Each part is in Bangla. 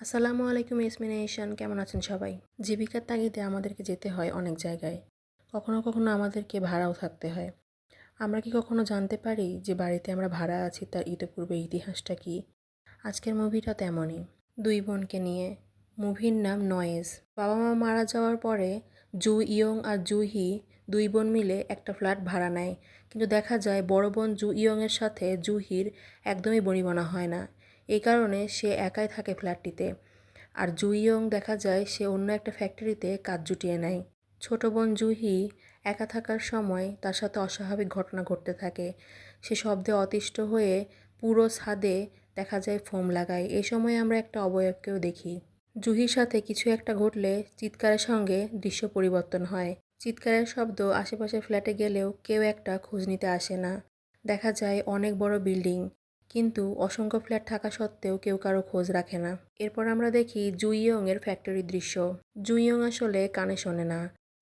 আসসালামু আলাইকুম ইসমিনেশন, কেমন আছেন সবাই? জীবিকার তাগিদে আমাদেরকে যেতে হয় অনেক জায়গায়। কখনো কখনো আমাদেরকে ভাড়াও থাকতে হয়। আমরা কি কখনো জানতে পারি যে বাড়িতে আমরা ভাড়া আছি তার ইতিপূর্বে ইতিহাসটা কি? আজকের মুভিটা তেমনই, দুই বোনকে নিয়ে। মুভির নাম নয়েজ। বাবা মা মারা যাওয়ার পরে জু ইয়ং আর জুহি দুই বোন মিলে একটা ফ্ল্যাট ভাড়া নেয়। কিন্তু দেখা যায় বড় বোন জু ইয়ংয়ের সাথে জুহির একদমই বনিবনা হয় না। এই কারণে সে একাই থাকে ফ্ল্যাটটিতে। আর জু ইয়ং দেখা যায় সে অন্য একটা ফ্যাক্টরিতে কাজ জুটিয়ে নেয়। ছোট বোন জুহি একা থাকার সময় তার সাথে অস্বাভাবিক ঘটনা ঘটতে থাকে। সে শব্দে অতিষ্ঠ হয়ে পুরো ছাদে দেখা যায় ফোম লাগায়। এই সময় আমরা একটা অবয়বকেও দেখি। জুহির সাথে কিছু একটা ঘটলে চিৎকারের সঙ্গে দৃশ্য পরিবর্তন হয়। চিৎকারের শব্দ আশেপাশে ফ্ল্যাটে গেলেও কেউ একটা খোঁজ নিতে আসে না। দেখা যায় অনেক বড় বিল্ডিং, কিন্তু অসংখ্য ফ্ল্যাট থাকা সত্ত্বেও কেউ কারো খোঁজ রাখে না। এরপর আমরা দেখি জুইয়ং এর ফ্যাক্টরির দৃশ্য। জুইয়ং আসলে কানে শোনে না।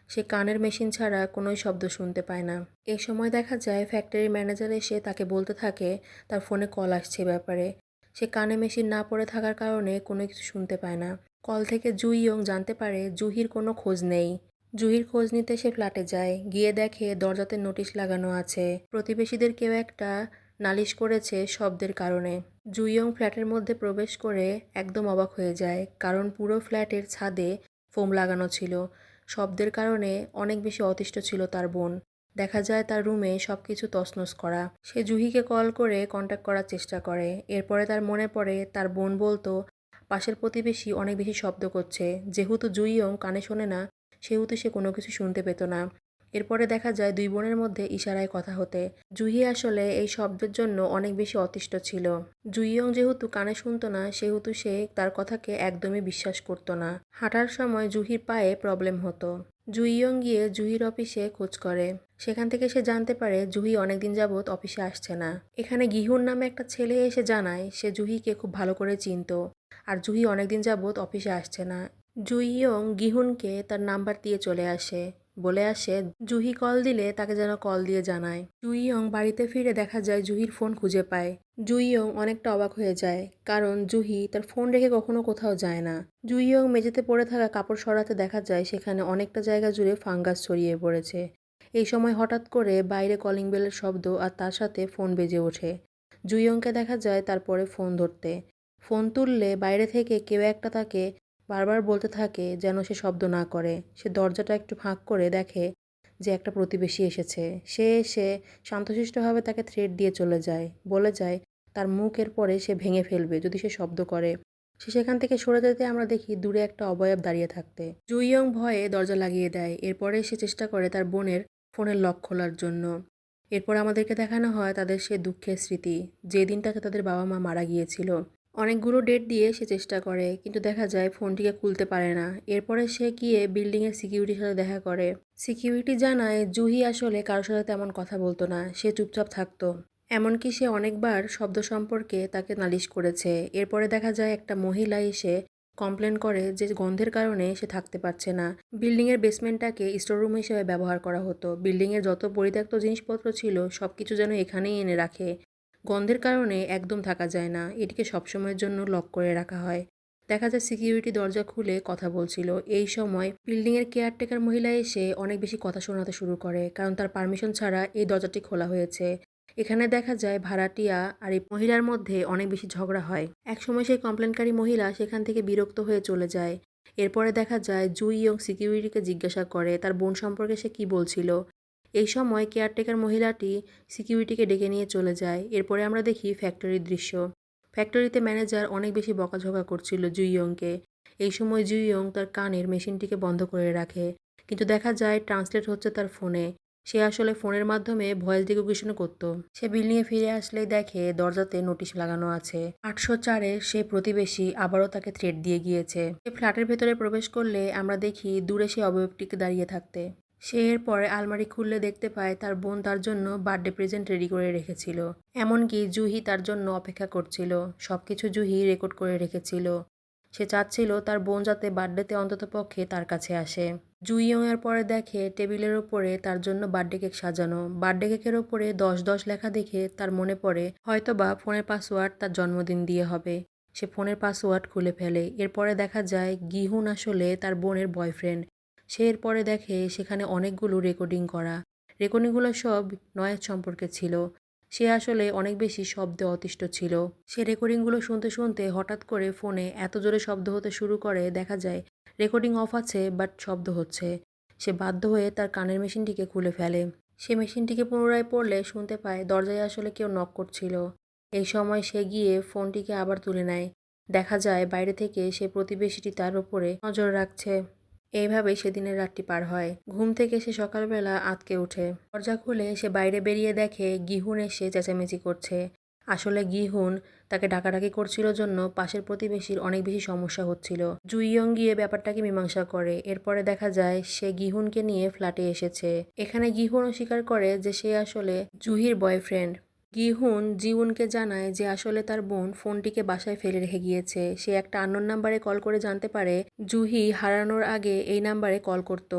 সে কানের মেশিন ছাড়া কোনোই শব্দ শুনতে পায় না। এই সময় দেখা যায় ফ্যাক্টরির ম্যানেজার এসে তাকে বলতে থাকে তার ফোনে কল আসছে ব্যাপারে। সে কানে মেশিন না পড়ে থাকার কারণে কোনো কিছু শুনতে পায় না। কল থেকে জুইয়ং জানতে পারে জুহির কোনো খোঁজ নেই। জুহির খোঁজ নিতে সে ফ্ল্যাটে যায়, গিয়ে দেখে দরজাতে নোটিশ লাগানো আছে। প্রতিবেশীদের কেউ একটা নালিশ করেছে শব্দের কারণে। জুইয়ং ফ্ল্যাটের মধ্যে প্রবেশ করে একদম অবাক হয়ে যায়, কারণ পুরো ফ্ল্যাটের ছাদে ফোম লাগানো ছিল। শব্দের কারণে অনেক বেশি অতিষ্ঠ ছিল তার বোন। দেখা যায় তার রুমে সবকিছু তছনছ করা। সে জুহিকে কল করে কন্ট্যাক্ট করার চেষ্টা করে। এরপরে তার মনে পড়ে তার বোন বলতো পাশের প্রতিবেশী অনেক বেশি শব্দ করছে। যেহেতু জুইয়ং কানে শোনে না, সেহেতু সে কোনো কিছু শুনতে পেত না। এরপরে দেখা যায় দুই বোনের মধ্যে ইশারায় কথা হতে। জুহি আসলে এই শব্দের জন্য অনেক বেশি অতিষ্ঠ ছিল। জুইয়ং যেহেতু কানে শুনতো না, সেহেতু সে তার কথাকে একদমই বিশ্বাস করত না। হাঁটার সময় জুহির পায়ে প্রবলেম হতো। জুইয়ং গিয়ে জুহির অফিসে খোঁজ করে। সেখান থেকে সে জানতে পারে জুহি অনেকদিন যাবৎ অফিসে আসছে না। এখানে গিহুন নামে একটা ছেলে এসে জানায় সে জুহিকে খুব ভালো করে চিনতো, আর জুহি অনেকদিন যাবৎ অফিসে আসছে না। জুইয়ং গিহুনকে তার নাম্বার দিয়ে চলে আসে, বলে আসে জুহি কল দিলে তাকে যেন কল দিয়ে জানায়। জুইয়ং বাড়িতে ফিরে দেখা যায় জুহির ফোন খুঁজে পায়। জুইয়ং অনেকটা অবাক হয়ে যায়, কারণ জুহি তার ফোন রেখে কখনো কোথাও যায় না। জুইয়ং মেঝেতে পড়ে থাকা কাপড় সরাতে দেখা যায় সেখানে অনেকটা জায়গা জুড়ে ফাঙ্গাস ছড়িয়ে পড়েছে। এই সময় হঠাৎ করে বাইরে কলিং বেলের শব্দ আর তার সাথে ফোন বেজে ওঠে। জুইয়ংকে দেখা যায় তারপরে ফোন ধরতে। ফোন তুললে বাইরে থেকে কেউ একটা তাকে বারবার বলতে থাকে যেন সে শব্দ না করে। সে দরজাটা একটু ফাঁক করে দেখে যে একটা প্রতিবেশী এসেছে। সে এসে শান্তশিষ্টভাবে তাকে থ্রেট দিয়ে চলে যায়, বলে যায় তার মুখের পরে সে ভেঙে ফেলবে যদি সে শব্দ করে। সে সেখান থেকে সরে যেতে আমরা দেখি দূরে একটা অবয়ব দাঁড়িয়ে থাকতে। জুইয়ং ভয়ে দরজা লাগিয়ে দেয়। এরপরে সে চেষ্টা করে তার বোনের ফোনের লক খোলার জন্য। এরপর আমাদেরকে দেখানো হয় তাদের সে দুঃখের স্মৃতি, যে দিনটাতে তাদের বাবা মা মারা গিয়েছিল। অনেকগুলো ডেট দিয়ে সে চেষ্টা করে, কিন্তু দেখা যায় ফোনটিকে খুলতে পারে না। এরপরে সে গিয়ে বিল্ডিংয়ের সিকিউরিটির সাথে দেখা করে। সিকিউরিটি জানায় জুহি আসলে কারোর সাথে তেমন কথা বলতো না, সে চুপচাপ থাকতো। এমনকি সে অনেকবার শব্দ সম্পর্কে তাকে নালিশ করেছে। এরপরে দেখা যায় একটা মহিলা এসে কমপ্লেন করে যে গন্ধের কারণে সে থাকতে পারছে না। বিল্ডিংয়ের বেসমেন্টটাকে স্টোররুম হিসেবে ব্যবহার করা হতো। বিল্ডিংয়ের যত পরিত্যক্ত জিনিসপত্র ছিল সবকিছু যেন এখানেই এনে রাখে। গন্ধের কারণে একদম থাকা যায় না, এটিকে সবসময়ের জন্য লক করে রাখা হয়। দেখা যায় সিকিউরিটি দরজা খুলে কথা বলছিল। এই সময় বিল্ডিংয়ের কেয়ারটেকার মহিলা এসে অনেক বেশি কথা শোনাতে শুরু করে, কারণ তার পারমিশন ছাড়া এই দরজাটি খোলা হয়েছে। এখানে দেখা যায় ভাড়াটিয়া আর এই মহিলার মধ্যে অনেক বেশি ঝগড়া হয়। একসময় সেই কমপ্লেনকারী মহিলা সেখান থেকে বিরক্ত হয়ে চলে যায়। এরপরে দেখা যায় জুই ইয়ং সিকিউরিটিকে জিজ্ঞাসা করে তার বোন সম্পর্কে সে কি বলছিল। এই সময় কেয়ারটেকার মহিলাটি সিকিউরিটিকে ডেকে নিয়ে চলে যায়। এরপরে আমরা দেখি ফ্যাক্টরির দৃশ্য। ফ্যাক্টরিতে ম্যানেজার অনেক বেশি বকাঝকা করছিল জুইয়ংকে। এই সময় জুইয়ং তার কানের মেশিনটিকে বন্ধ করে রাখে, কিন্তু দেখা যায় ট্রান্সলেট হচ্ছে তার ফোনে। সে আসলে ফোনের মাধ্যমে ভয়েস রিকগনিশন করত। সে বিল্ডিংয়ে ফিরে আসলেই দেখে দরজাতে নোটিশ লাগানো আছে। 804-এর সে প্রতিবেশী আবারও তাকে থ্রেট দিয়ে গিয়েছে। সে ফ্ল্যাটের ভেতরে প্রবেশ করলে আমরা দেখি দূরে সে অবয়বটিকে দাঁড়িয়ে থাকতে। সে এরপরে আলমারি খুললে দেখতে পায় তার বোন তার জন্য বার্থডে প্রেজেন্ট রেডি করে রেখেছিল। এমনকি জুহি তার জন্য অপেক্ষা করছিল। সবকিছু জুহি রেকর্ড করে রেখেছিল। সে চাচ্ছিল তার বোন যাতে বার্থডেতে অন্ততপক্ষে তার কাছে আসে। জুইয়ং এর পরে দেখে টেবিলের ওপরে তার জন্য বার্থডে কেক সাজানো। বার্থডে কেকের ওপরে 10-10 লেখা দেখে তার মনে পড়ে হয়তোবা ফোনের পাসওয়ার্ড তার জন্মদিন দিয়ে হবে। সে ফোনের পাসওয়ার্ড খুলে ফেলে। এরপরে দেখা যায় গিহুন আসলে তার বোনের বয়ফ্রেন্ড। সে এরপরে দেখে সেখানে অনেকগুলো রেকর্ডিং করা। রেকর্ডিংগুলো সব নয়েজ সম্পর্কে ছিল। সে আসলে অনেক বেশি শব্দে অতিষ্ঠ ছিল। সে রেকর্ডিংগুলো শুনতে শুনতে হঠাৎ করে ফোনে এত জোরে শব্দ হতে শুরু করে, দেখা যায় রেকর্ডিং অফ আছে বাট শব্দ হচ্ছে। সে বাধ্য হয়ে তার কানের মেশিনটিকে খুলে ফেলে। সে মেশিনটিকে পুনরায় পড়লে শুনতে পায় দরজায় আসলে কেউ নক করছিল। এই সময় সে গিয়ে ফোনটিকে আবার তুলে নেয়। দেখা যায় বাইরে থেকে সে প্রতিবেশীটি তার উপরে নজর রাখছে। এইভাবে সেদিনের রাতটি পার হয়। ঘুম থেকে সে সকালবেলা আঁতকে ওঠে। দরজা খুলে সে বাইরে বেরিয়ে দেখে গিহুন এসে চেঁচামেচি করছে। আসলে গিহুন তাকে ডাকাডাকি করছিল জন্য পাশের প্রতিবেশীর অনেক বেশি সমস্যা হচ্ছিল। জুইয়ং গিয়ে ব্যাপারটাকে মীমাংসা করে। এরপরে দেখা যায় সে গিহুনকে নিয়ে ফ্ল্যাটে এসেছে। এখানে গিহুনও স্বীকার করে যে সে আসলে জুহির বয়ফ্রেন্ড। গিহুন জিউনকে জানায় যে আসলে তার বোন ফোনটিকে বাসায় ফেলে রেখে গিয়েছে। সে একটা আননোন নাম্বারে কল করে জানতে পারে জুহি হারানোর আগে এই নাম্বারে কল করত।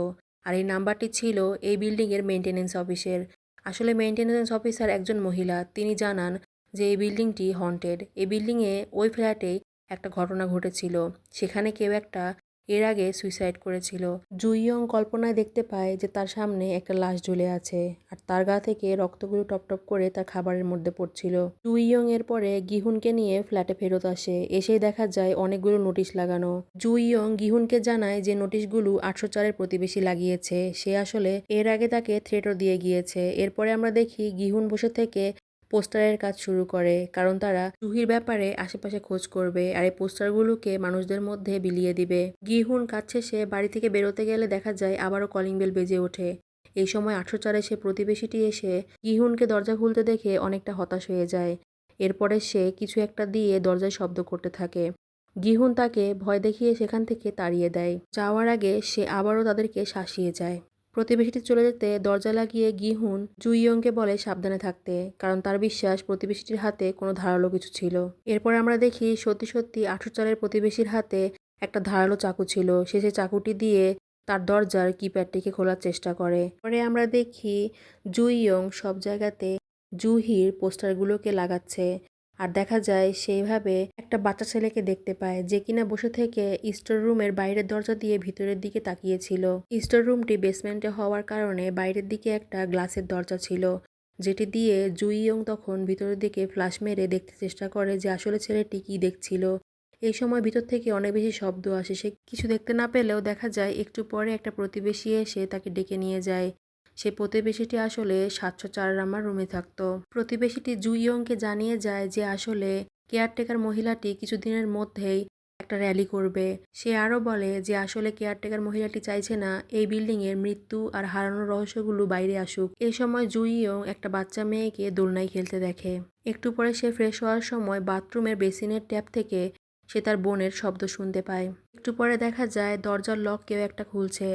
আর এই নাম্বারটি ছিল এই বিল্ডিংয়ের মেইনটেনেন্স অফিসের। আসলে মেইনটেনেন্স অফিসার একজন মহিলা। তিনি জানান যে এই বিল্ডিংটি হন্টেড। এই বিল্ডিংয়ে ওই ফ্ল্যাটেই একটা ঘটনা ঘটেছিল। সেখানে কেউ একটা এর আগে সুইসাইড করেছিল। জুইয়ং কল্পনায় দেখতে পায় যে তার সামনে একটা লাশ ঝুলে আছে আর তার গা থেকে রক্তগুলো টপটপ করে তার খাবারের মধ্যে পড়ছিল। জুইয়ং এর পরে গিহুনকে নিয়ে ফ্ল্যাটে ফেরত আসে। এসেই দেখা যায় অনেকগুলো নোটিশ লাগানো। জুইয়ং গিহুনকে জানায় যে নোটিশগুলো 804-এর প্রতিবেশী লাগিয়েছে। সে আসলে এর আগে তাকে থ্রেটও দিয়ে গিয়েছে। এরপরে আমরা দেখি গিহুন বসে থেকে পোস্টারের কাজ শুরু করে, কারণ তারা জুহির ব্যাপারে আশেপাশে খোঁজ করবে আর এই পোস্টারগুলোকে মানুষদের মধ্যে বিলিয়ে দিবে। গিহুন কাজ শেষে বাড়ি থেকে বেরোতে গেলে দেখা যায় আবারও কলিং বেল বেজে ওঠে। এই সময় 804-এ সে প্রতিবেশীটি এসে গিহুনকে দরজা খুলতে দেখে অনেকটা হতাশ হয়ে যায়। এরপরে সে কিছু একটা দিয়ে দরজায় শব্দ করতে থাকে। গিহুন তাকে ভয় দেখিয়ে সেখান থেকে তাড়িয়ে দেয়। যাওয়ার আগে সে আবারও তাদেরকে শাসিয়ে যায়। প্রতিবেশীটি চলে যেতে দরজা লাগিয়ে গিহুন জুইয়ংকে বলে সাবধানে থাকতে, কারণ তার বিশ্বাস প্রতিবেশীটির হাতে কোনো ধারালো কিছু ছিল। এরপর আমরা দেখি সত্যি সত্যি 804-এর প্রতিবেশীর হাতে একটা ধারালো চাকু ছিল। সে চাকুটি দিয়ে তার দরজার কিপ্যাডটিকে খোলার চেষ্টা করে। পরে আমরা দেখি জুইয়ং সব জায়গাতে জুহির পোস্টারগুলোকে লাগাচ্ছে। আর দেখা যায় সেইভাবে একটা বাচ্চা ছেলেকে দেখতে পায় যে কিনা বসে থেকে স্টোর রুমের বাইরের দরজা দিয়ে ভিতরের দিকে তাকিয়েছিল। স্টোর রুমটি বেসমেন্টে হওয়ার কারণে বাইরের দিকে একটা গ্লাসের দরজা ছিল, যেটি দিয়ে জুইয়ং তখন ভিতরের দিকে ফ্ল্যাশ মেরে দেখতে চেষ্টা করে যে আসলে ছেলেটি কি দেখছিল। এই সময় ভিতর থেকে অনেক বেশি শব্দ আসে। সে কিছু দেখতে না পেলেও দেখা যায় একটু পরে একটা প্রতিবেশী এসে তাকে ডেকে নিয়ে যায়। সে প্রতিবেশীটি আসলে 704 নাম্বার রুমে থাকতো। প্রতিবেশীটি জুইয়ংকে জানিয়ে যায় যে আসলে কেয়ারটেকার মহিলাটি কিছুদিনের মধ্যেই একটা র্যালি করবে। সে আরও বলে যে আসলে কেয়ারটেকার মহিলাটি চাইছে না এই বিল্ডিংয়ের মৃত্যু আর হারানোর রহস্যগুলো বাইরে আসুক। এ সময় জুইয়ং একটা বাচ্চা মেয়েকে দোলনায় খেলতে দেখে। একটু পরে সে ফ্রেশ হওয়ার সময় বাথরুমের বেসিনের ট্যাপ থেকে সে তার বোনের শব্দ শুনতে পায়। একটু পরে দেখা যায় দরজার লক কেউ একটা খুলছে।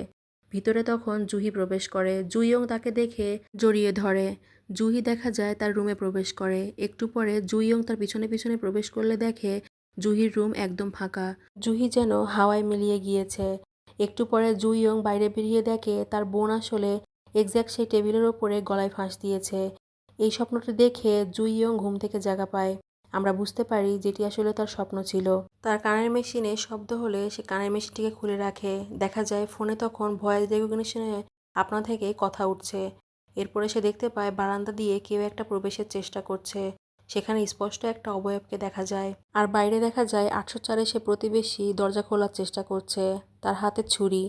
ভিতরে তখন জুহি প্রবেশ করে। জুইয়ং তাকে দেখে জড়িয়ে ধরে। জুহি দেখা যায় তার রুমে প্রবেশ করে। একটু পরে জুইয়ং তার পিছনে পিছনে প্রবেশ করলে দেখে জুহির রুম একদম ফাঁকা। জুহি যেন হাওয়ায় মিলিয়ে গিয়েছে। একটু পরে জুইয়ং বাইরে বেরিয়ে দেখে তার বোন আসলে এক্স্যাক্ট সেই টেবিলের ওপরে গলায় ফাঁস দিয়েছে। এই স্বপ্নটি দেখে জুইয়ং ঘুম থেকে জাগা পায়। আমরা বুঝতে পারি যেটি আসলে তার স্বপ্ন ছিল। তার কানের মেশিনে শব্দ হলে সে কানের মেশিনটিকে খুলে রাখে। দেখা যায় ফোনে তখন ভয়েস রেকগনিশনে আপনা থেকে কথা উঠছে। এরপরে সে দেখতে পায় বারান্দা দিয়ে কেউ একটা প্রবেশের চেষ্টা করছে। সেখানে স্পষ্ট একটা অবয়বকে দেখা যায়। আর বাইরে দেখা যায় 804-এ সে প্রতিবেশী দরজা খোলার চেষ্টা করছে, তার হাতে ছুরি।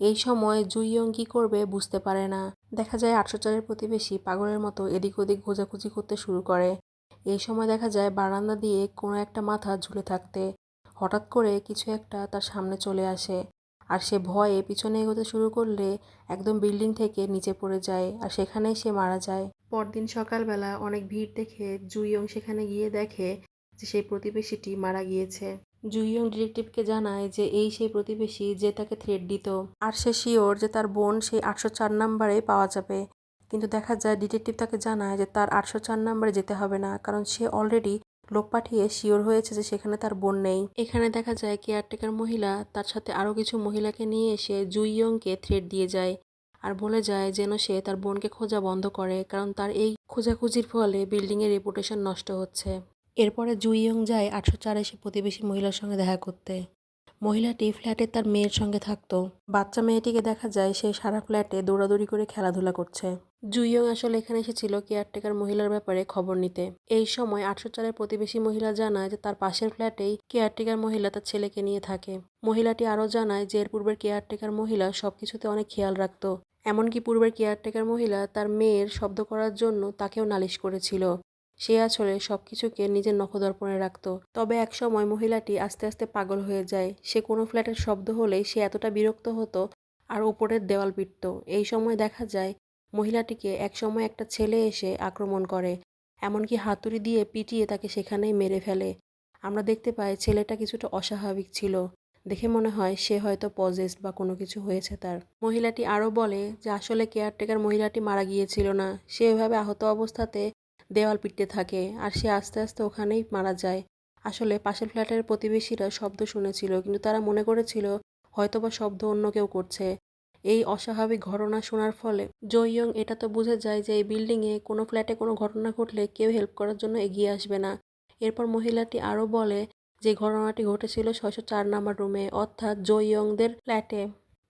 এই সময় জুইয়ং কি করবে বুঝতে পারে না। দেখা যায় 804-এর প্রতিবেশী পাগলের মতো এদিক ওদিক খোঁজাখুঁজি করতে শুরু করে। এই সময় দেখা যায় বারান্দা দিয়ে কোনো একটা মাথা ঝুলে থাকতে হঠাৎ করে কিছু একটা তার সামনে চলে আসে। আর সে ভয়ে পিছনে এগোতে শুরু করলে একদম বিল্ডিং থেকে নিচে পড়ে যায় আর সেখানেই সে মারা যায়। পরদিন সকালবেলা অনেক ভিড় দেখে জুইয়ং সেখানে গিয়ে দেখে যে সেই প্রতিবেশীটি মারা গিয়েছে। জুইয়ং ডিটেকটিভকে জানায় যে এই সেই প্রতিবেশী যে তাকে থ্রেট দিত। আর সে শিওর যে তার বোন সেই 804 নাম্বারে পাওয়া যাবে। কিন্তু দেখা যায় ডিটেকটিভ তাকে জানায় যে তার 804 নাম্বারে যেতে হবে না, কারণ সে অলরেডি লোক পাঠিয়ে শিওর হয়েছে যে সেখানে তার বোন নেই। এখানে দেখা যায় কেয়ারটেকার মহিলা তার সাথে আরও কিছু মহিলাকে নিয়ে এসে জুইয়ংকে থ্রেট দিয়ে যায় আর বলে যায় যেন সে তার বোনকে খোঁজা বন্ধ করে, কারণ তার এই খোঁজাখুঁজির ফলে বিল্ডিংয়ের রেপুটেশন নষ্ট হচ্ছে। এরপরে জুইয়ং যায় 804 এসে প্রতিবেশী মহিলার সঙ্গে দেখা করতে। মহিলাটি ফ্ল্যাটে তার মেয়ের সঙ্গে থাকতো। বাচ্চা মেয়েটিকে দেখা যায় সে সারা ফ্ল্যাটে দৌড়াদৌড়ি করে খেলাধুলা করছে। জুইয়ং আসলে এখানে এসেছিল কেয়ারটেকার মহিলার ব্যাপারে খবর নিতে। এই সময় 804-এর প্রতিবেশী মহিলা জানায় যে তার পাশের ফ্ল্যাটেই কেয়ারটেকার মহিলা তার ছেলেকে নিয়ে থাকে। মহিলাটি আরও জানায় যে এর পূর্বের কেয়ারটেকার মহিলা সবকিছুতে অনেক খেয়াল রাখত। এমনকি পূর্বের কেয়ারটেকার মহিলা তার মেয়ের শব্দ করার জন্য তাকেও নালিশ করেছিল। সে আসলে সবকিছুকে নিজের নখদর্পণে রাখত। তবে একসময় মহিলাটি আস্তে আস্তে পাগল হয়ে যায়। সে কোনো ফ্ল্যাটের শব্দ হলেই সে এতটা বিরক্ত হতো আর উপরের দেওয়াল পিটত। এই সময় দেখা যায় মহিলাটিকে একসময় একটা ছেলে এসে আক্রমণ করে, এমনকি হাতুড়ি দিয়ে পিটিয়ে তাকে সেখানেই মেরে ফেলে। আমরা দেখতে পাই ছেলেটা কিছুটা অস্বাভাবিক ছিল। দেখে মনে হয় সে হয়তো পজেসড বা কোনো কিছু হয়েছে তার। মহিলাটি আরও বলে যে আসলে কেয়ারটেকার মহিলাটি মারা গিয়েছিল না, সে এভাবে আহত অবস্থাতে দেওয়াল পিটতে থাকে আর সে আস্তে আস্তে ওখানেই মারা যায়। আসলে পাশের ফ্ল্যাটের প্রতিবেশীরা শব্দ শুনেছিল, কিন্তু তারা মনে করেছিল হয়তোবা শব্দ অন্য কেউ করছে। এই অস্বাভাবিক ঘটনা শোনার ফলে জো-ইয়ং এটা তো বুঝে যায় যে এই বিল্ডিংয়ে কোনো ফ্ল্যাটে কোনো ঘটনা ঘটলে কেউ হেল্প করার জন্য এগিয়ে আসবে না। এরপর মহিলাটি আরও বলে যে ঘটনাটি ঘটেছিল 604 নাম্বার রুমে, অর্থাৎ জো-ইয়ংদের ফ্ল্যাটে।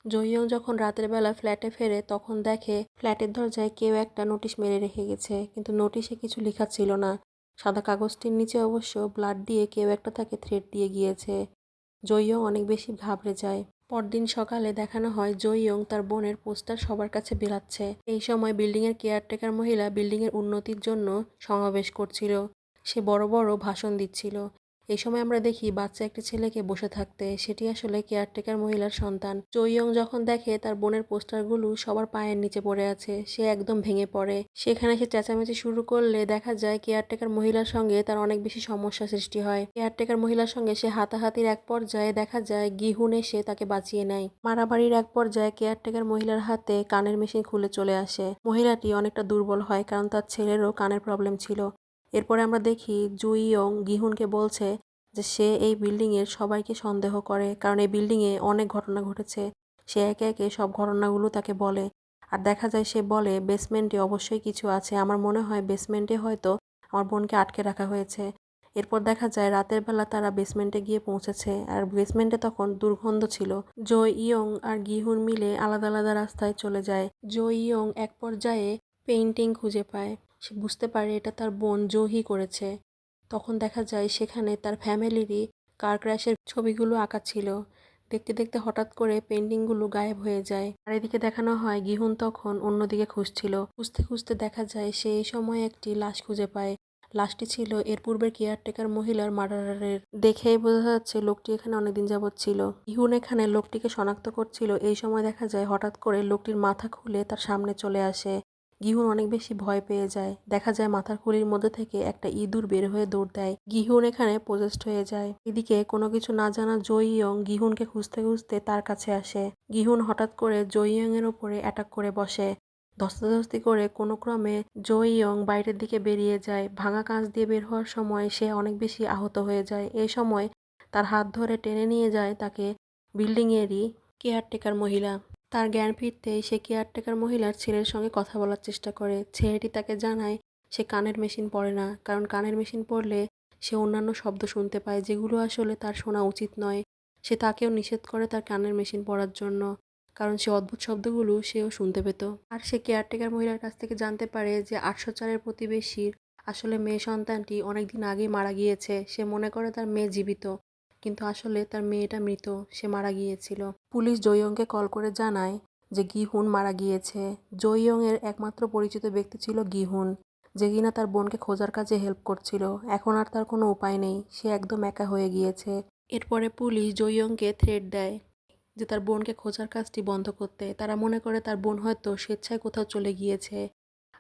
জো-ইয়ং যখন রাতের বেলা ফ্ল্যাটে ফেরে তখন দেখে ফ্ল্যাটের দরজায় কেউ একটা নোটিশ মেরে রেখে গেছে, কিন্তু নোটিশে কিছু লেখা ছিল না। সাদা কাগজটির নিচে অবশ্য ব্লাড দিয়ে কেউ একটা তাকে থ্রেট দিয়ে গিয়েছে। জো-ইয়ং অনেক বেশি ঘাবড়ে যায়। পরদিন সকালে দেখানো হয় জো-ইয়ং তার বোনের পোস্টার সবার কাছে বিলাচ্ছে। এই সময় বিল্ডিংয়ের কেয়ারটেকার মহিলা বিল্ডিংয়ের উন্নতির জন্য সমাবেশ করছিল। সে বড় বড় ভাষণ দিচ্ছিল। এই সময় আমরা দেখি বাচ্চা একটি ছেলেকে বসে থাকতে, সেটি আসলে কেয়ারটেকার মহিলার সন্তান। জো-ইয়ং যখন দেখে তার বোনের পোস্টারগুলো সবার পায়ের নিচে পড়ে আছে, সে একদম ভেঙে পড়ে। সেখানে সে চেঁচামেচি শুরু করলে দেখা যায় কেয়ারটেকার মহিলার সঙ্গে তার অনেক বেশি সমস্যা সৃষ্টি হয়। কেয়ারটেকার মহিলার সঙ্গে সে হাতাহাতির এক পর্যায়ে দেখা যায় গিহুন এসে তাকে বাঁচিয়ে নেয়। মারামারির এক পর্যায়ে কেয়ারটেকার মহিলার হাতে কানের মেশিন খুলে চলে আসে। মহিলাটি অনেকটা দুর্বল হয়, কারণ তার ছেলেরও কানের প্রবলেম ছিল। এরপরে আমরা দেখি জুইয়ং গিহুনকে বলছে যে সে এই বিল্ডিংয়ের সবাইকে সন্দেহ করে, কারণ এই বিল্ডিংয়ে অনেক ঘটনা ঘটেছে। সে একে একে সব ঘটনাগুলো তাকে বলে। আর দেখা যায় সে বলে বেসমেন্টে অবশ্যই কিছু আছে, আমার মনে হয় বেসমেন্টে হয়তো আমার বোনকে আটকে রাখা হয়েছে। এরপর দেখা যায় রাতের বেলা তারা বেসমেন্টে গিয়ে পৌঁছেছে, আর বেসমেন্টে তখন দুর্গন্ধ ছিল। জো-ইয়ং আর গিহুন মিলে আলাদা আলাদা রাস্তায় চলে যায়। জো-ইয়ং এক পর্যায়ে পেইন্টিং খুঁজে পায়। সে বুঝতে পারে এটা তার বোন জো-হি করেছে। তখন দেখা যায় সেখানে তার ফ্যামিলিরই কার ক্র্যাশের ছবিগুলো আঁকা ছিল। দেখতে দেখতে হঠাৎ করে পেন্টিংগুলো গায়েব হয়ে যায়। আর এদিকে দেখানো হয় গিহুন তখন অন্যদিকে খুঁজছিল। খুঁজতে খুঁজতে দেখা যায় সে এই সময় একটি লাশ খুঁজে পায়। লাশটি ছিল এর পূর্বের কেয়ারটেকার মহিলার মার্ডারারের। দেখেই বোঝা যাচ্ছে লোকটি এখানে অনেকদিন যাবৎ ছিল। গিহুন এখানে লোকটিকে শনাক্ত করছিল। এই সময় দেখা যায় হঠাৎ করে লোকটির মাথা খুলে তার সামনে চলে আসে। গিহুন অনেক বেশি ভয় পেয়ে যায়। দেখা যায় মাথার খুলির মধ্যে থেকে একটা ইঁদুর বের হয়ে দৌড় দেয়। গিহুন এখানে পজেসড হয়ে যায়। এদিকে কোনো কিছু না জানা জো-ইয়ং গিহুনকে খুঁজতে খুঁজতে তার কাছে আসে। গিহুন হঠাৎ করে জো-ইয়ং এর ওপরে অ্যাটাক করে বসে। ধস্তাধস্তি করে কোনো ক্রমে জো-ইয়ং বাইরের দিকে বেরিয়ে যায়। ভাঙা কাঁচ দিয়ে বের হওয়ার সময় সে অনেক বেশি আহত হয়ে যায়। এই সময় তার হাত ধরে টেনে নিয়ে যায় তাকে বিল্ডিংয়েরই কেয়ারটেকার মহিলা। তার জ্ঞান ফিরতেই সে কেয়ারটেকার মহিলার ছেলের সঙ্গে কথা বলার চেষ্টা করে। ছেলেটি তাকে জানায় সে কানের মেশিন পরে না, কারণ কানের মেশিন পরলে সে অন্যান্য শব্দ শুনতে পায় যেগুলো আসলে তার শোনা উচিত নয়। সে তাকেও নিষেধ করে তার কানের মেশিন পরার জন্য, কারণ সে অদ্ভুত শব্দগুলো সেও শুনতে পেত। আর সে কেয়ারটেকার মহিলার কাছ থেকে জানতে পারে যে 804-এর প্রতিবেশীর আসলে মেয়ে সন্তানটি অনেকদিন আগেই মারা গিয়েছে। সে মনে করে তার মেয়ে জীবিত, কিন্তু আসলে তার মেয়েটা মৃত, সে মারা গিয়েছিল। পুলিশ জো-ইয়ংকে কল করে জানায় যে গিহুন মারা গিয়েছে। জো-ইয়ং এর একমাত্র পরিচিত ব্যক্তি ছিল গিহুন, যে কিনা তার বোনকে খোঁজার কাজে হেল্প করছিল। এখন আর তার কোনো উপায় নেই, সে একদম একা হয়ে গিয়েছে। এরপরে পুলিশ জো-ইয়ংকে থ্রেট দেয় যে তার বোনকে খোঁজার কাজটি বন্ধ করতে। তারা মনে করে তার বোন হয়তো স্বেচ্ছায় কোথাও চলে গিয়েছে।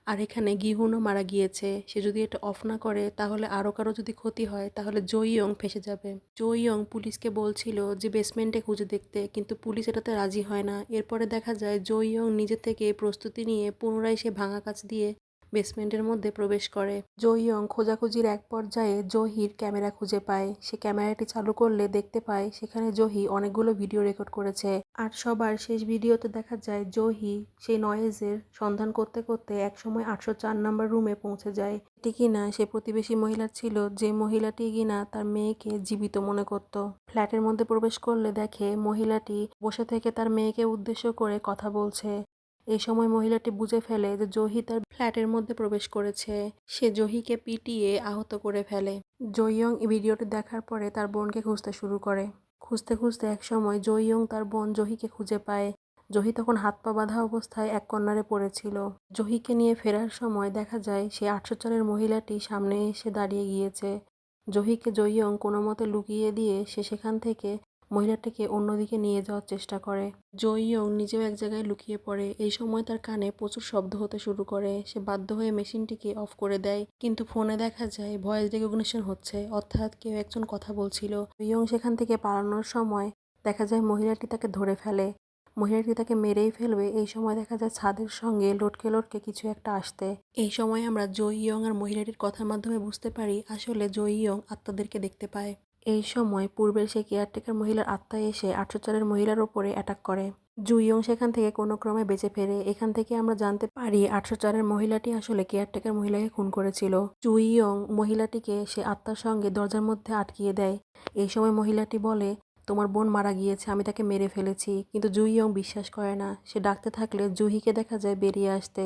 আর এখানে গিহুনও মারা গিয়েছে। সে যদি এটা অফ না করে তাহলে আরও কারো যদি ক্ষতি হয় তাহলে জো-ইয়ং ফেঁসে যাবে। জো-ইয়ং পুলিশকে বলছিল যে বেসমেন্টে খুঁজে দেখতে, কিন্তু পুলিশ এটাতে রাজি হয় না। এরপরে দেখা যায় জো-ইয়ং নিজে থেকে প্রস্তুতি নিয়ে পুনরায় সে ভাঙা কাঁচ দিয়ে বেসমেন্টের মধ্যে প্রবেশ করে। জো-ইয়ং খোঁজাখুঁজির এক পর্যায়ে জহির ক্যামেরা খুঁজে পায়। সে ক্যামেরাটি চালু করলে দেখতে পায় সেখানে জহি অনেকগুলো ভিডিও রেকর্ড করেছে। আর সবার শেষ ভিডিওতে দেখা যায় জহি সেই নয়েজের সন্ধান করতে করতে একসময় 804 নম্বর রুমে পৌঁছে যায়। এটি কিনা সে প্রতিবেশী মহিলার ছিল, যে মহিলাটি কিনা তার মেয়েকে জীবিত মনে করত। ফ্ল্যাটের মধ্যে প্রবেশ করলে দেখে মহিলাটি বসে থেকে তার মেয়েকে উদ্দেশ্য করে কথা বলছে। এই সময় মহিলাটি বুঝে ফেলে যে জহি তার ফ্ল্যাটের মধ্যে প্রবেশ করেছে। সে জহিকে পিটিয়ে আহত করে ফেলে। জো-ইয়ং এই ভিডিওটি দেখার পরে তার বোনকে খুঁজতে শুরু করে। খুঁজতে খুঁজতে একসময় জো-ইয়ং তার বোন জহিকে খুঁজে পায়। জহি তখন হাত পা বাঁধা অবস্থায় এক কর্নারে পড়েছিল। জহিকে নিয়ে ফেরার সময় দেখা যায় সে 804-এর মহিলাটি সামনে এসে দাঁড়িয়ে গিয়েছে। জহিকে জো-ইয়ং কোনো মতে লুকিয়ে দিয়ে সে সেখান থেকে মহিলাটিকে অন্যদিকে নিয়ে যাওয়ার চেষ্টা করে। জো-ইয়ং নিজেও এক জায়গায় লুকিয়ে পড়ে। এই সময় তার কানে প্রচুর শব্দ হতে শুরু করে। সে বাধ্য হয়ে মেশিনটিকে অফ করে দেয়, কিন্তু ফোনে দেখা যায় ভয়েস রেকগনিশন হচ্ছে, অর্থাৎ কেউ একজন কথা বলছিল। জো-ইয়ং সেখান থেকে পালানোর সময় দেখা যায় মহিলাটি তাকে ধরে ফেলে। মহিলাটি তাকে মেরেই ফেলবে, এই সময় দেখা যায় ছাদের সঙ্গে লটকে লটকে কিছু একটা আসতে। এই সময় আমরা জো-ইয়ং আর মহিলাটির কথার মাধ্যমে বুঝতে পারি আসলে জো-ইয়ং আত্মাদেরকে দেখতে পায়। এই সময় পূর্বের সেই কেয়ারটেকার মহিলার আত্মা এসে 804-এর মহিলার ওপরে অ্যাটাক করে। জো-ইয়ং সেখান থেকে কোনো ক্রমে বেঁচে ফেরে। এখান থেকে আমরা জানতে পারি 804-এর মহিলাটি আসলে কেয়ারটেকার মহিলাকে খুন করেছিল। জো-ইয়ং মহিলাটিকে সে আত্মার সঙ্গে দরজার মধ্যে আটকিয়ে দেয়। এই সময় মহিলাটি বলে, তোমার বোন মারা গিয়েছে, আমি তাকে মেরে ফেলেছি। কিন্তু জো-ইয়ং বিশ্বাস করে না। সে ডাকতে থাকলে জুহিকে দেখা যায় বেরিয়ে আসতে।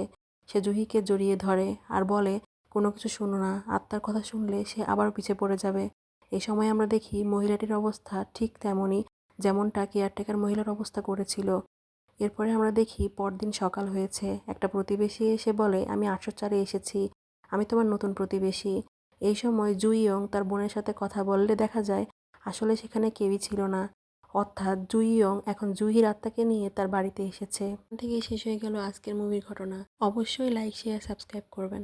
সে জুহিকে জড়িয়ে ধরে আর বলে, কোনো কিছু শোনো না, আত্মার কথা শুনলে সে আবার পিছে পড়ে যাবে। এই সময় আমরা দেখি মহিলাটির অবস্থা ঠিক তেমনই যেমনটা কেয়ারটেকার মহিলার অবস্থা করেছিল। এরপরে আমরা দেখি পরদিন সকাল হয়েছে। একটা প্রতিবেশী এসে বলে, আমি 804-এ এসেছি, আমি তোমার নতুন প্রতিবেশী। এই সময় জো-ইয়ং তার বোনের সাথে কথা বললে দেখা যায় আসলে সেখানে কেউই ছিল না, অর্থাৎ জো-ইয়ং এখন জুহির আত্মাকে নিয়ে তার বাড়িতে এসেছে। এখান থেকেই শেষ হয়ে গেল আজকের মুভির ঘটনা। অবশ্যই লাইক, শেয়ার, সাবস্ক্রাইব করবেন।